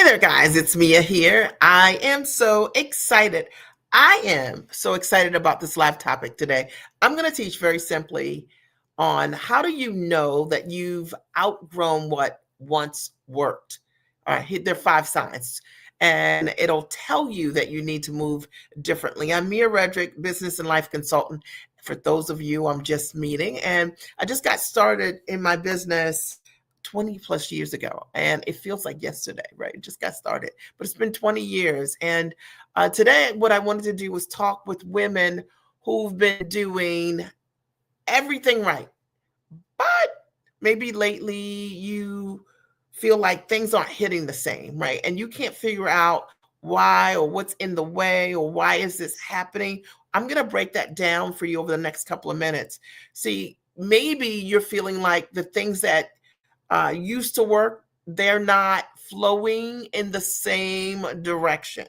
there, guys. It's Mia here. I am so excited. I am so excited about this live topic today. I'm going to teach very simply on how do you know that you've outgrown what once worked. All right, there are 5 signs, and it'll tell you that you need to move differently. I'm Mia Redrick, business and life consultant. For those of you I'm just meeting, and I just got started in my business 20 plus years ago, and it feels like yesterday, right? It just got started, but it's been 20 years. And today what I wanted to do was talk with women who've been doing everything right, but maybe lately you feel like things aren't hitting the same, right? And you can't figure out why or what's in the way or why is this happening. I'm going to break that down for you over the next couple of minutes. See, maybe you're feeling like the things that used to work, they're not flowing in the same direction.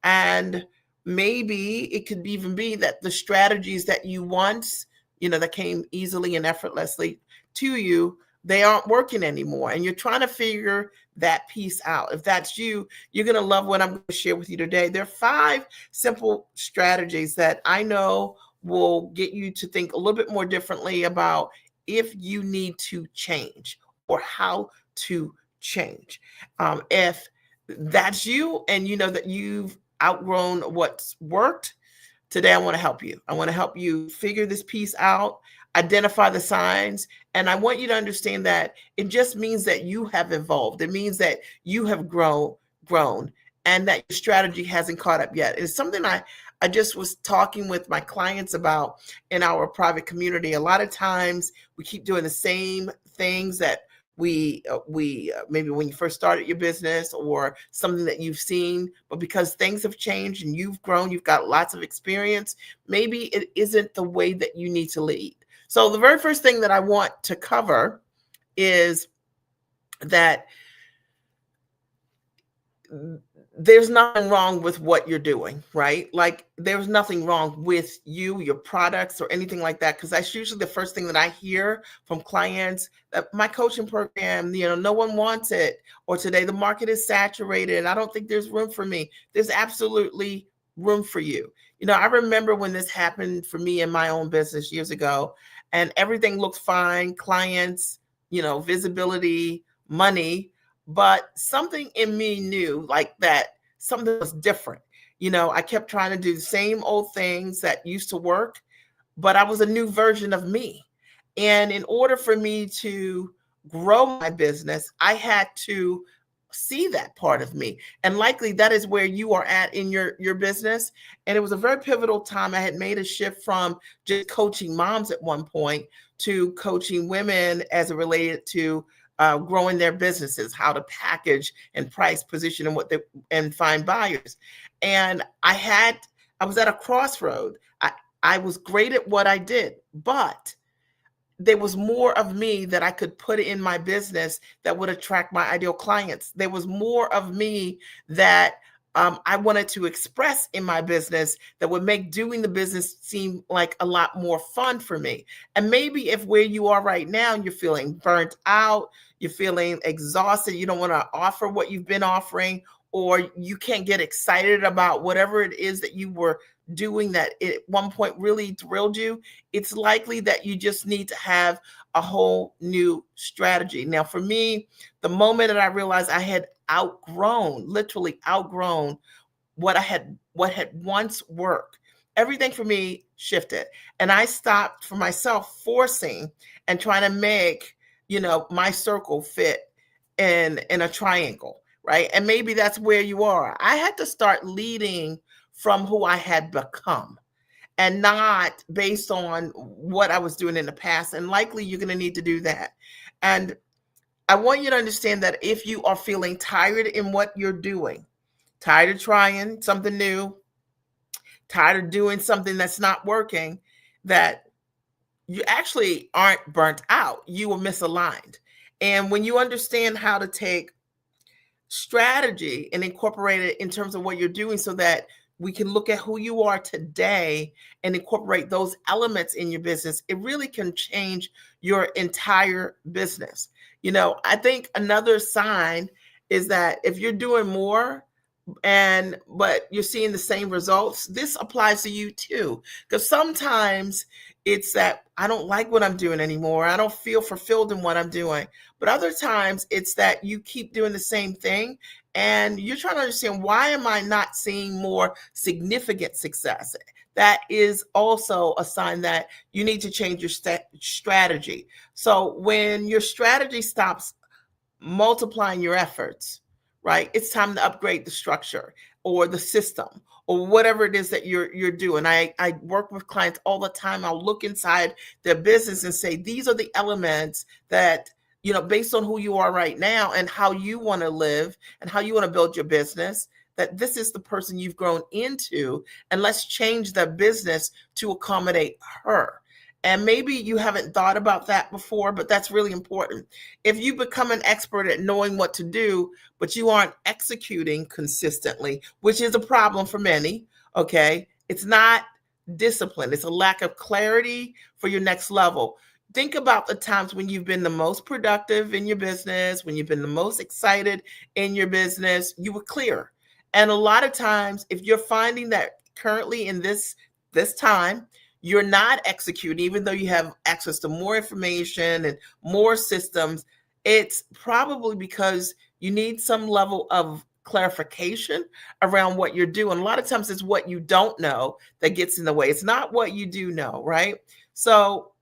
And maybe it could even be that the strategies that you once, that came easily and effortlessly to you, they aren't working anymore. And you're trying to figure that piece out. If that's you, you're going to love what I'm going to share with you today. There are 5 simple strategies that I know will get you to think a little bit more differently about if you need to change or how to change. If that's you and you know that you've outgrown what's worked, today I want to help you. I want to help you figure this piece out, identify the signs, and I want you to understand that it just means that you have evolved. It means that you have grown, and that your strategy hasn't caught up yet. It's something I just was talking with my clients about in our private community. A lot of times we keep doing the same things that we maybe when you first started your business or something that you've seen, but because things have changed and you've grown, you've got lots of experience, maybe it isn't the way that you need to lead. So the very first thing that I want to cover is that there's nothing wrong with what you're doing, right? Like there's nothing wrong with you, your products, or anything like that. Because that's usually the first thing that I hear from clients, that my coaching program, no one wants it, or today the market is saturated. I don't think there's room for me. There's absolutely room for you. I remember when this happened for me in my own business years ago, and everything looked fine, clients, visibility, money. But something in me knew like that something was different. I kept trying to do the same old things that used to work, but I was a new version of me. And in order for me to grow my business, I had to see that part of me. And likely that is where you are at in your business. And it was a very pivotal time. I had made a shift from just coaching moms at one point to coaching women as it related to growing their businesses, how to package and price, position, and find buyers. And I was at a crossroad. I was great at what I did, but there was more of me that I could put in my business that would attract my ideal clients. There was more of me that I wanted to express in my business that would make doing the business seem like a lot more fun for me. And maybe if where you are right now, you're feeling burnt out, you're feeling exhausted, you don't want to offer what you've been offering, or you can't get excited about whatever it is that you were doing that at one point really thrilled you, it's likely that you just need to have a whole new strategy. Now, for me, the moment that I realized I had literally outgrown what had once worked, everything for me shifted. And I stopped for myself forcing and trying to make, my circle fit in a triangle, right? And maybe that's where you are. I had to start leading from who I had become and not based on what I was doing in the past. And likely you're going to need to do that. And I want you to understand that if you are feeling tired in what you're doing, tired of trying something new, tired of doing something that's not working, that you actually aren't burnt out. You were misaligned. And when you understand how to take strategy and incorporate it in terms of what you're doing so that we can look at who you are today and incorporate those elements in your business, it really can change your entire business. I think another sign is that if you're doing more and but you're seeing the same results, this applies to you too. Because sometimes it's that I don't like what I'm doing anymore, I don't feel fulfilled in what I'm doing. But other times it's that you keep doing the same thing and you're trying to understand, why am I not seeing more significant success? That is also a sign that you need to change your strategy. So when your strategy stops multiplying your efforts, right? It's time to upgrade the structure or the system or whatever it is that you're doing. I work with clients all the time. I'll look inside their business and say, these are the elements that, based on who you are right now and how you want to live and how you want to build your business, that this is the person you've grown into, and let's change the business to accommodate her. And maybe you haven't thought about that before, but that's really important. If you become an expert at knowing what to do, but you aren't executing consistently, which is a problem for many, okay? It's not discipline, it's a lack of clarity for your next level. Think about the times when you've been the most productive in your business, when you've been the most excited in your business, you were clear. And a lot of times, if you're finding that currently in this time, you're not executing, even though you have access to more information and more systems, it's probably because you need some level of clarification around what you're doing. A lot of times it's what you don't know that gets in the way. It's not what you do know, right? So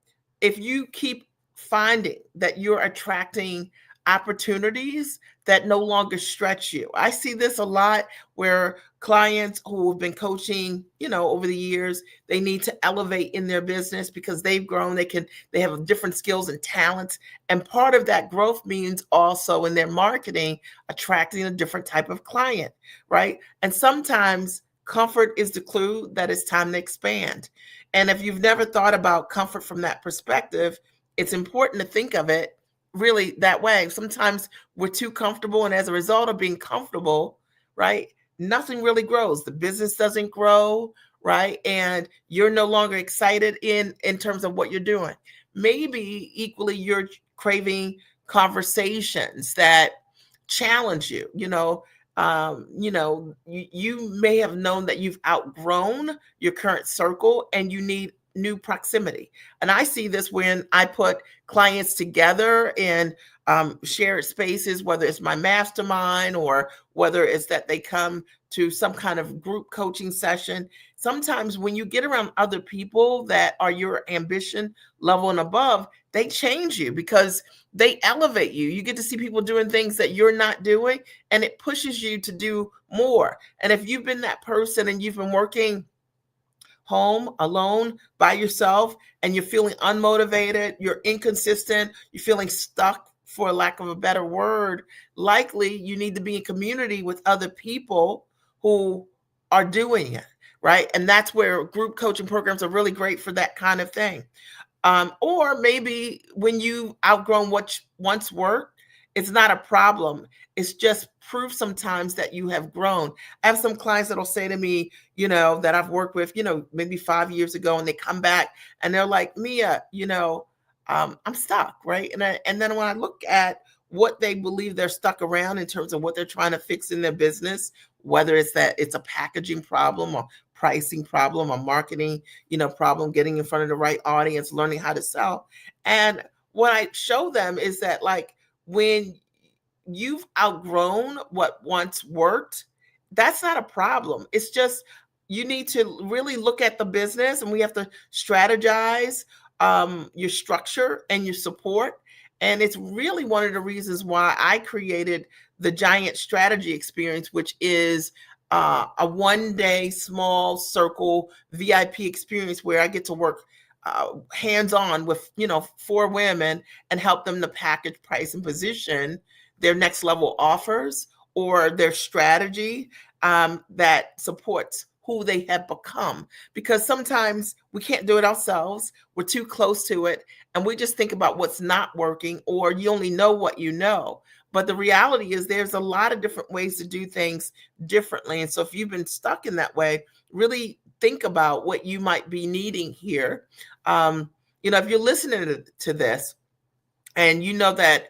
if you keep finding that you're attracting opportunities that no longer stretch you. I see this a lot where clients who have been coaching, over the years, they need to elevate in their business because they've grown, they have different skills and talents. And part of that growth means also in their marketing, attracting a different type of client, right? And sometimes comfort is the clue that it's time to expand. And if you've never thought about comfort from that perspective, it's important to think of it really that way. Sometimes we're too comfortable, and as a result of being comfortable, right, nothing really grows. The business doesn't grow, right? And you're no longer excited in terms of what you're doing. Maybe equally you're craving conversations that challenge you. You may have known that you've outgrown your current circle and you need new proximity. And I see this when I put clients together in shared spaces, whether it's my mastermind or whether it's that they come to some kind of group coaching session. Sometimes when you get around other people that are your ambition level and above, they change you because they elevate you. You get to see people doing things that you're not doing, and it pushes you to do more. And if you've been that person and you've been working home alone by yourself and you're feeling unmotivated, you're inconsistent, you're feeling stuck, for lack of a better word, likely you need to be in community with other people who are doing it, right? And that's where group coaching programs are really great for that kind of thing. Or maybe when you outgrown what once worked, it's not a problem. It's just proof sometimes that you have grown. I have some clients that'll say to me, that I've worked with, maybe 5 years ago, and they come back and they're like, Mia, I'm stuck, right? And then when I look at what they believe they're stuck around in terms of what they're trying to fix in their business, whether it's that it's a packaging problem or pricing problem or marketing, problem, getting in front of the right audience, learning how to sell. And what I show them is that, like, when you've outgrown what once worked, that's not a problem. It's just you need to really look at the business, and we have to strategize your structure and your support. And it's really one of the reasons why I created the Giant Strategy Experience, which is a one-day small circle VIP experience where I get to work hands-on with 4 women and help them to package, price, and position their next level offers or their strategy that supports who they have become. Because sometimes we can't do it ourselves. We're too close to it. And we just think about what's not working, or you only know what you know. But the reality is there's a lot of different ways to do things differently. And so if you've been stuck in that way, really think about what you might be needing here. If you're listening to this and you know that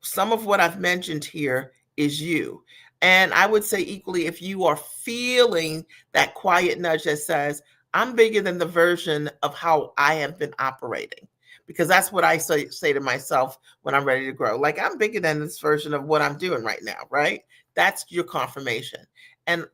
some of what I've mentioned here is you. And I would say equally, if you are feeling that quiet nudge that says, I'm bigger than the version of how I have been operating. Because that's what I say to myself when I'm ready to grow. Like, I'm bigger than this version of what I'm doing right now, right? That's your confirmation. And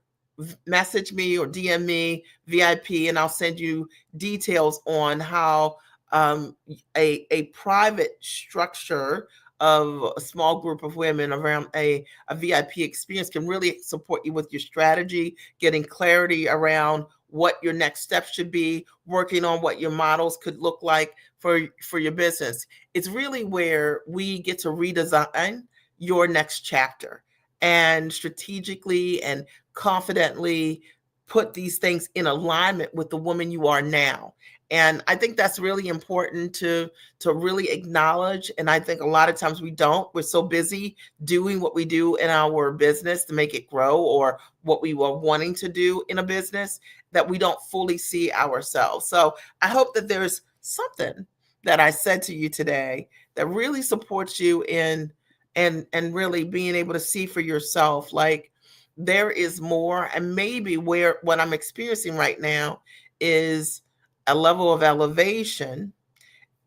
message me or DM me VIP, and I'll send you details on how a private structure of a small group of women around a VIP experience can really support you with your strategy, getting clarity around what your next steps should be, working on what your models could look like for your business. It's really where we get to redesign your next chapter and strategically and confidently put these things in alignment with the woman you are now. And I think that's really important to really acknowledge. And I think a lot of times we don't. We're so busy doing what we do in our business to make it grow, or what we were wanting to do in a business, that we don't fully see ourselves. So I hope that there's something that I said to you today that really supports you in and really being able to see for yourself, like, there is more. And maybe where what I'm experiencing right now is a level of elevation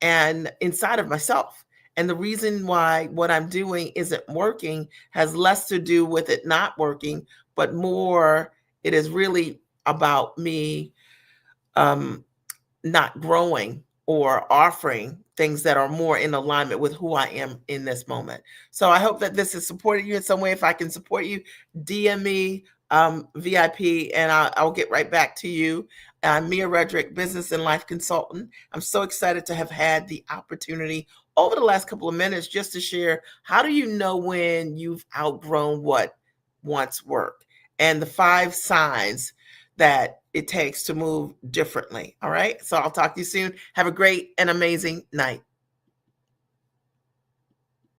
and inside of myself. And the reason why what I'm doing isn't working has less to do with it not working, but more, it is really about me um, not growing or offering things that are more in alignment with who I am in this moment. So I hope that this has supported you in some way. If I can support you, DM me VIP, and I'll get right back to you. I'm Mia Redrick, business and life consultant. I'm so excited to have had the opportunity over the last couple of minutes just to share, how do you know when you've outgrown what once worked, and the 5 signs that it takes to move differently. All right. So I'll talk to you soon. Have a great and amazing night.